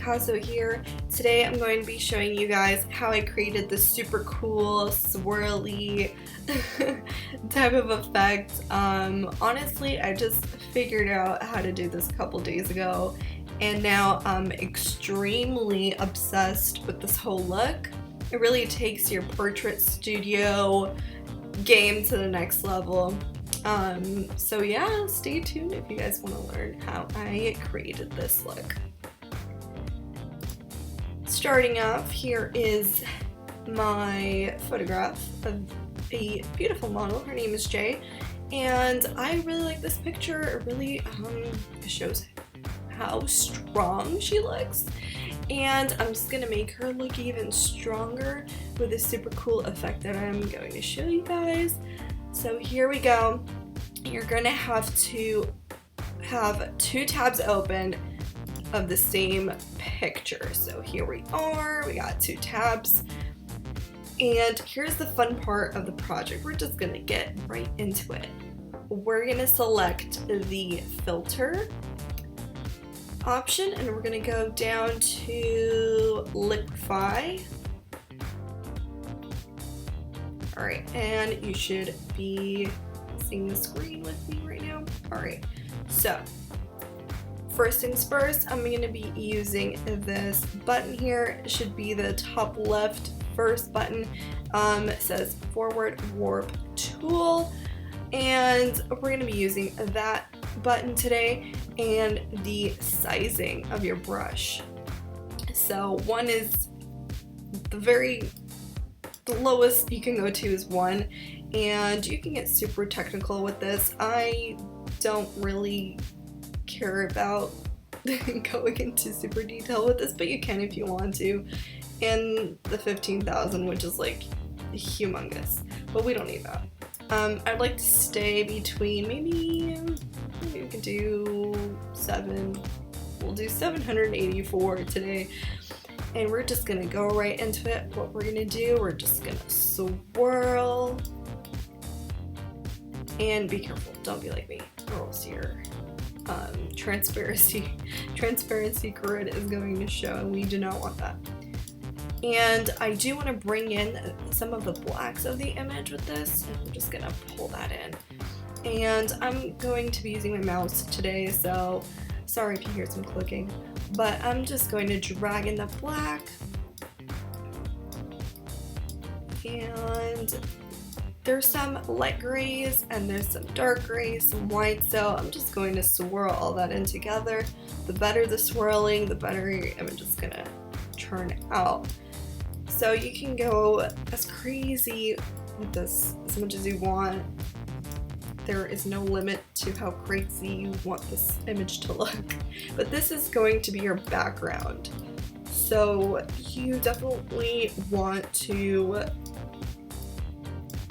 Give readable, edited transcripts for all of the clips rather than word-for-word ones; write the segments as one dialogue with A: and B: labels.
A: Picasso here. Today I'm going to be showing you guys how I created this super cool swirly type of effect. Honestly, I just figured out how to do this a couple days ago, and now I'm extremely obsessed with this whole look. It really takes your portrait studio game to the next level. So yeah, stay tuned if you guys want to learn how I created this look. Starting off, here is my photograph of a beautiful model. Her name is Jay, and I really like this picture. It really shows how strong she looks, and I'm just gonna make her look even stronger with a super cool effect that I'm going to show you guys. So here we go. You're gonna have to have two tabs open of the same picture. So here we are, we got two tabs. And here's the fun part of the project. We're just gonna get right into it. We're gonna select the filter option and we're gonna go down to liquify. All right, and you should be seeing the screen with me right now. All right, so first things first, I'm going to be using this button here. It should be the top left first button. It says forward warp tool, and we're going to be using that button today, and the sizing of your brush. So one is the lowest you can go to is 1, and you can get super technical with this. I don't really care about going into super detail with this, but you can if you want to. And the 15,000, which is like humongous, but we don't need that. I'd like to stay between maybe we could do 7. We'll do 784 today. And we're just gonna go right into it. What we're gonna do, we're just gonna swirl. And be careful, don't be like me, or else your transparency grid is going to show, and we do not want that. And I do want to bring in some of the blacks of the image with this, and I'm just gonna pull that in. And I'm going to be using my mouse today, so sorry if you hear some clicking. But I'm just going to drag in the black, and there's some light grays and there's some dark grays, some white, so I'm just going to swirl all that in together. The better the swirling, the better your image is gonna turn out. So you can go as crazy with this as much as you want. There is no limit to how crazy you want this image to look, but this is going to be your background. So you definitely want to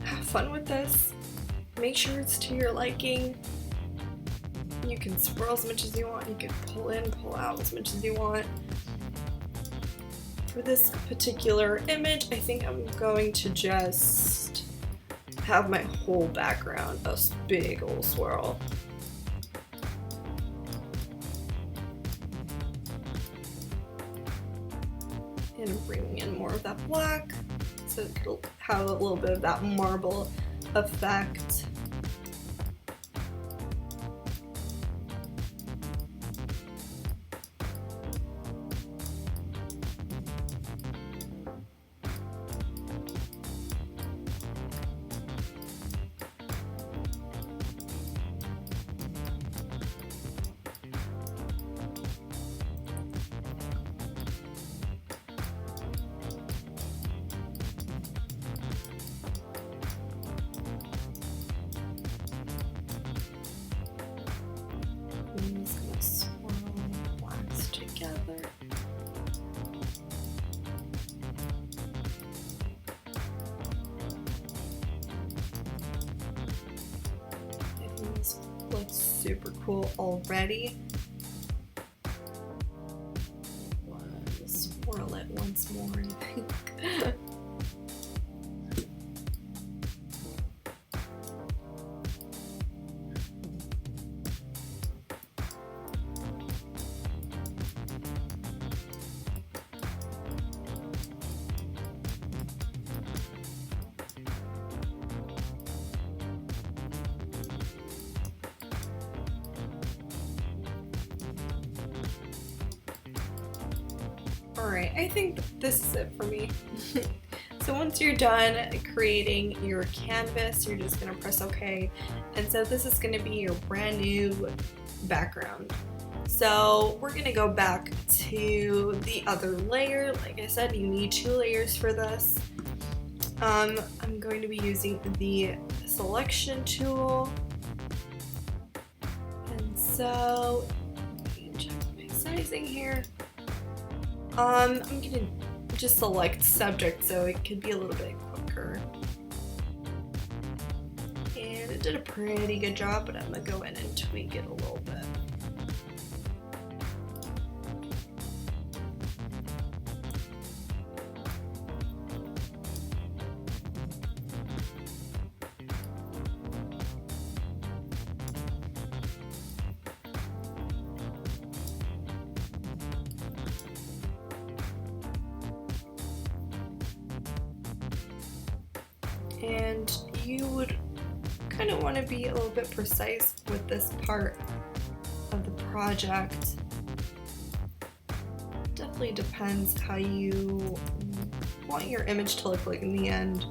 A: have fun with this. Make sure it's to your liking. You can swirl as much as you want. You can pull in, pull out as much as you want. For this particular image, I think I'm going to just have my whole background a big old swirl. And bringing in more of that black so it'll have a little bit of that marble effect. I'm just gonna swirl blacks together. I think this looks super cool already. Swirl it once more, I think. Alright, I think this is it for me. So once you're done creating your canvas, you're just going to press OK. And so this is going to be your brand new background. So we're going to go back to the other layer. Like I said, you need 2 layers for this. I'm going to be using the selection tool. And so, check my sizing here. I'm going to just select subject so it could be a little bit quicker. And it did a pretty good job, but I'm going to go in and tweak it a little bit. And you would kind of want to be a little bit precise with this part of the project. Definitely depends how you want your image to look like in the end.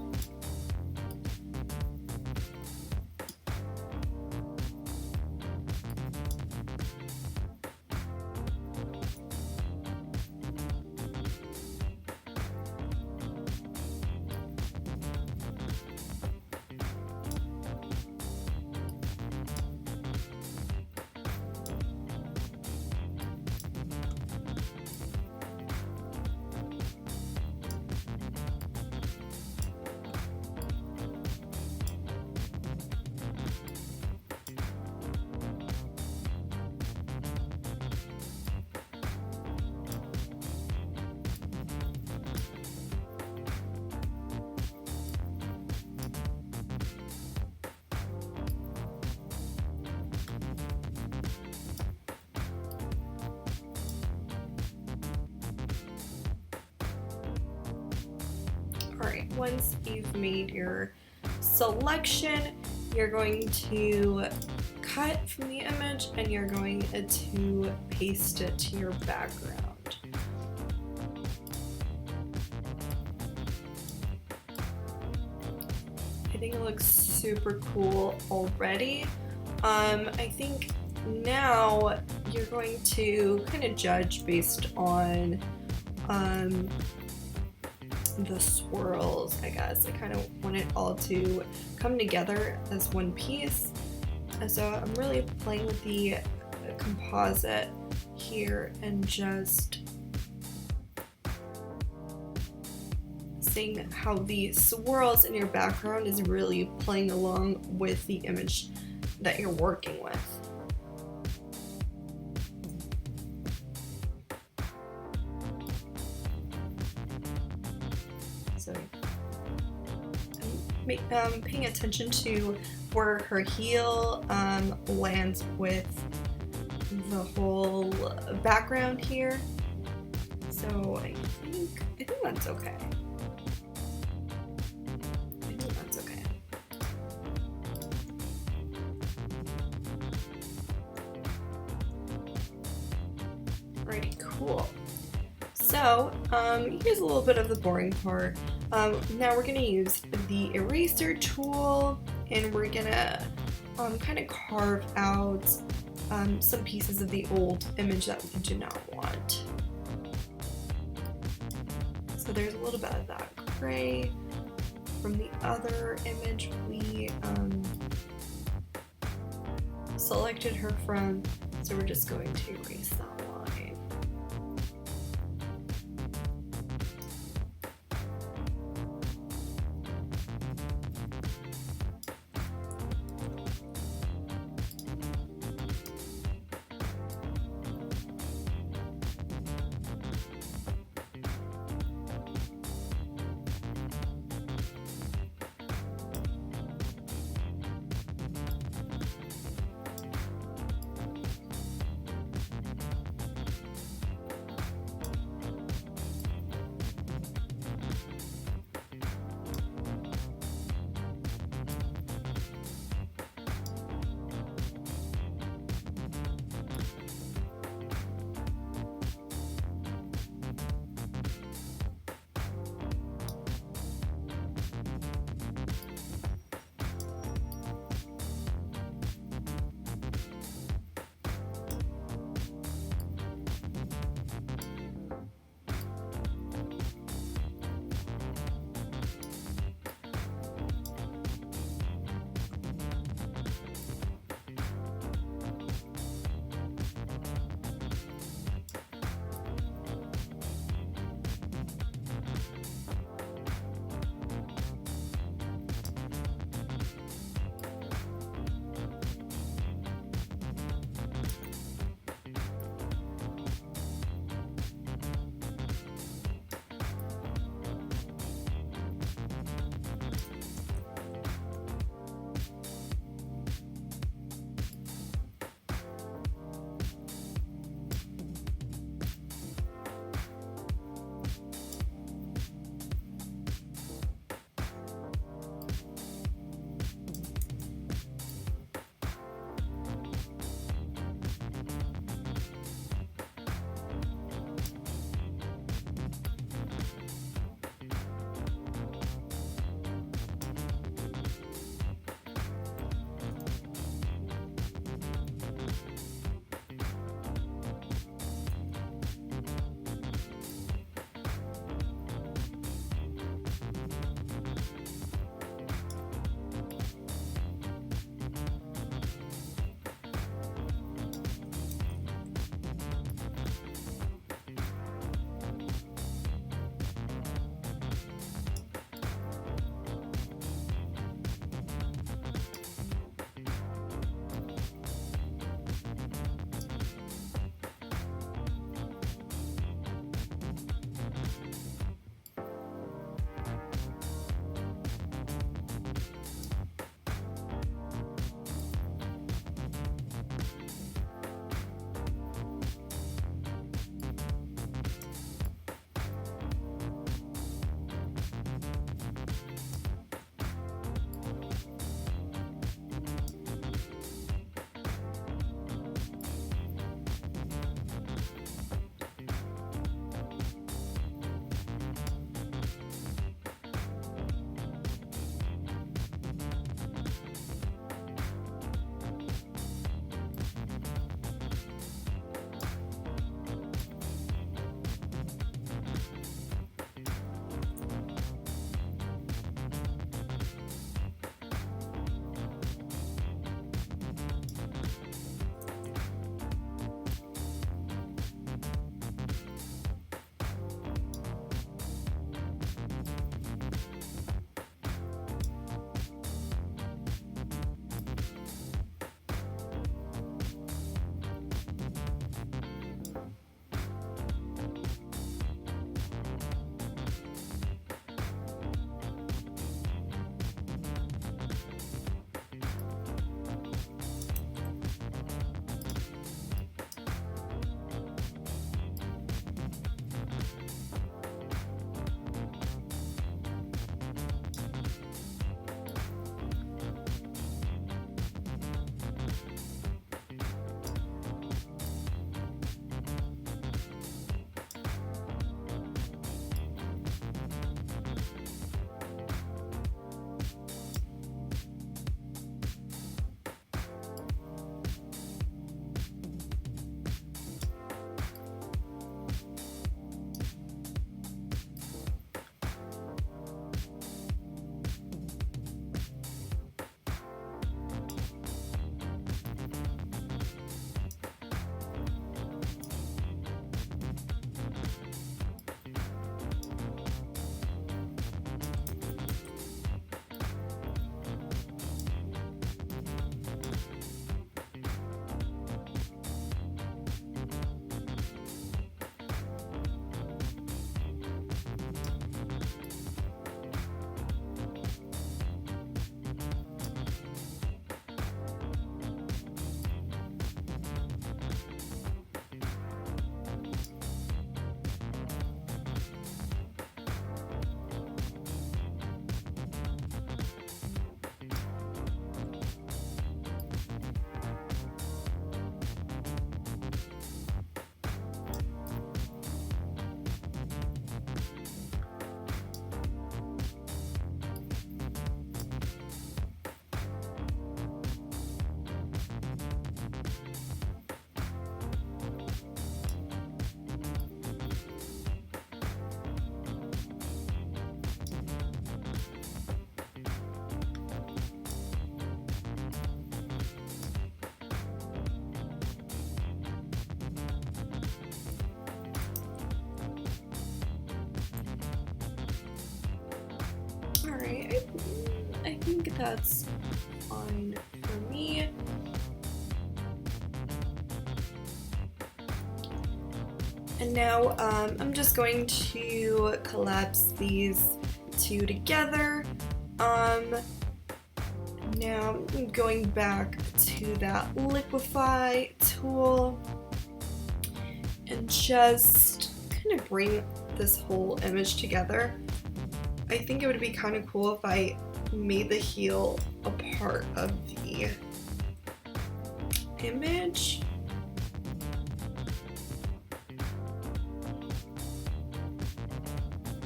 A: Alright, once you've made your selection, you're going to cut from the image and you're going to paste it to your background. I think it looks super cool already. I think now you're going to kind of judge based on the swirls, I guess. I kind of want it all to come together as one piece. And so I'm really playing with the composite here and just seeing how the swirls in your background is really playing along with the image that you're working with. So I'm paying attention to where her heel lands with the whole background here. So I think that's okay. Alrighty, cool. So here's a little bit of the boring part. Now we're going to use the eraser tool and we're going to kind of carve out some pieces of the old image that we do not want. So there's a little bit of that gray from the other image we selected her from, so we're just going to erase that line. that's fine for me. And now I'm just going to collapse these two together. Now I'm going back to that liquefy tool and just kind of bring this whole image together. I think it would be kind of cool if I made the heel a part of the image.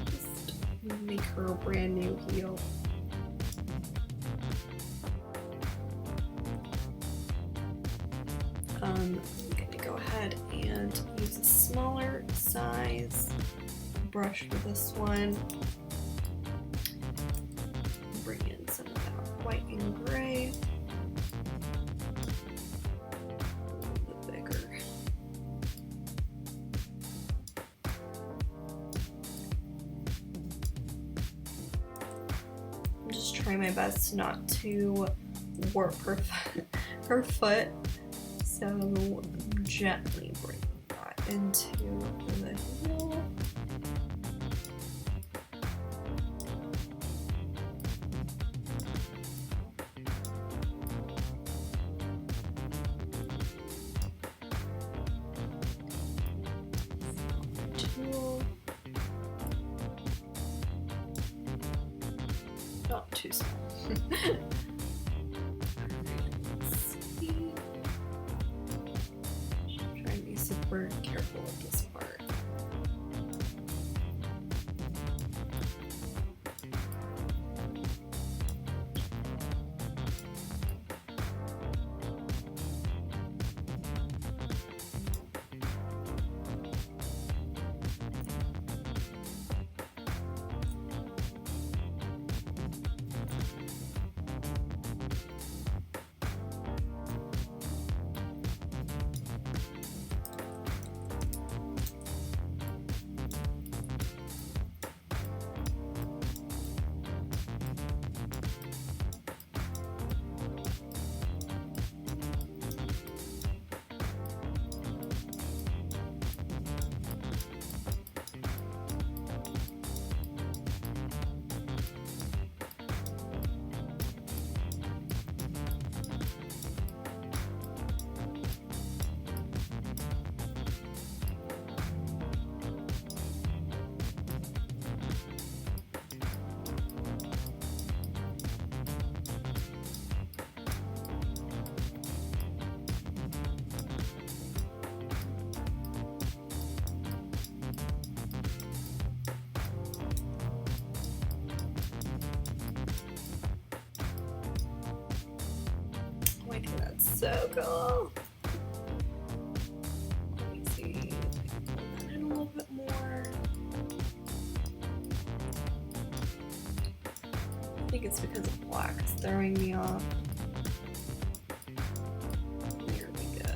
A: Just make her a brand new heel. I'm gonna go ahead and use a smaller size brush for this one. Bring in some of that white and gray. A little bit bigger. I'm just trying my best not to warp her foot. So gently bring that into the heel. Tool. Not too small. Super careful with this part. I think that's so cool. Let me see. Pull that in a little bit more. I think it's because of black. It's throwing me off. There we go.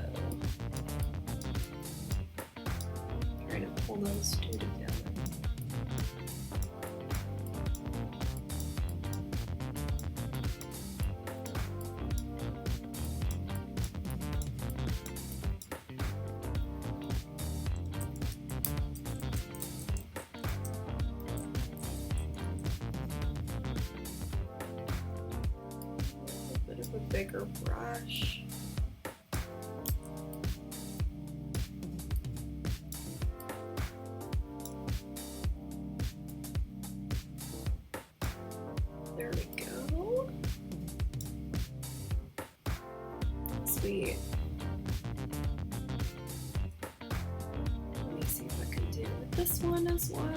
A: Trying to pull those two together. A bigger brush. There we go. Sweet. Let me see if I can do this one as well.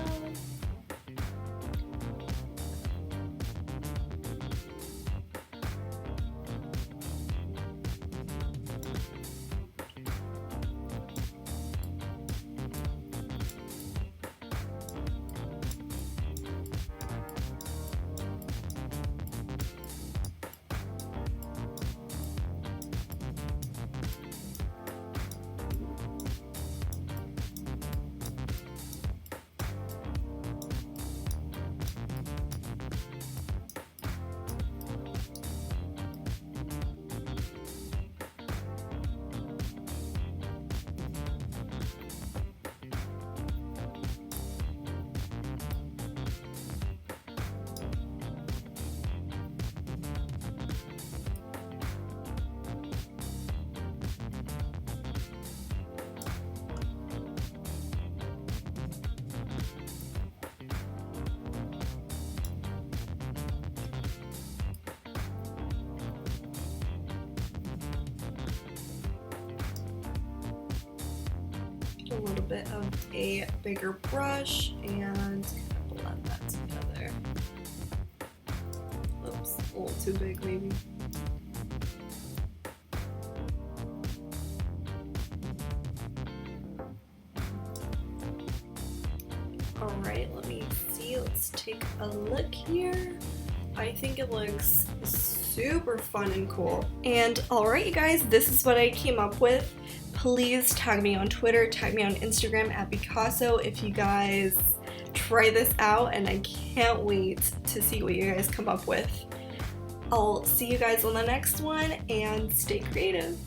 A: a little bit of a bigger brush and blend that together. Oops, a little too big maybe. Alright, let me see, let's take a look here. I think it looks super fun and cool. And alright you guys, this is what I came up with. Please tag me on Twitter, tag me on Instagram at Picasso if you guys try this out, and I can't wait to see what you guys come up with. I'll see you guys on the next one, and stay creative.